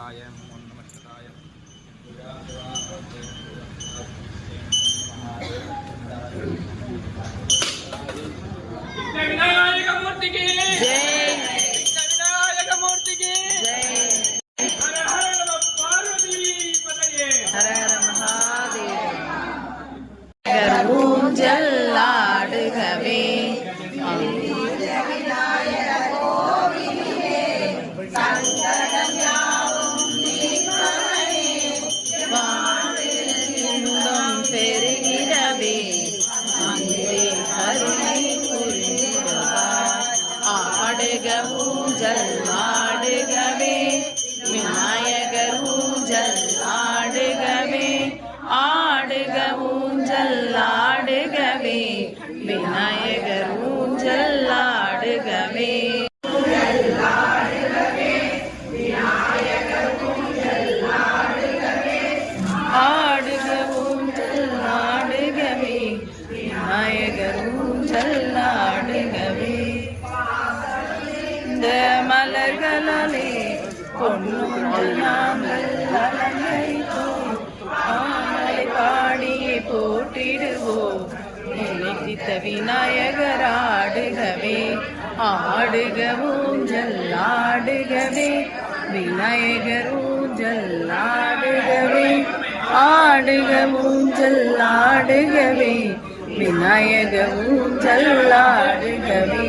शिवाय नमो नमः शिवाय विनायक मूर्ति की जय विनायक मूर्ति की जय हर हर नमः पार्वती पतये हर हर महादेव கரும் ஜல்லாடுகவே இன்பம் பெருகிறவே அங்கே கருணை புரிந்திடுவார் ஆடுக ஊஞ்சல் ஆடுகவே விநாயகர் ஊஞ்சல் ஆடுகவே ஆடுக ஊஞ்சல் ஆடுகவே விநாயகர் ஊஞ்சல் ஆடுகவே ஆடுக ஊஞ்சல் ஆடுகவே விநாயகர் ஊஞ்சல் ஆடுகவே இந்த மலர்களே பொன்னூஞ்சல் நாங்கள் அலங்கரித்தோம் ஆமலை பாடியே போட்டிடுவோம் நினைத்தித்த விநாயகர் ஆடுகவே ஆடுக ஊஞ்சல் ஆடுகவே விநாயகர் ஊஞ்சல் ஆடுகவே ஆடுக ஊஞ்சல் ஆடுகவே விநாயகர் ஊஞ்சல் ஆடுகவே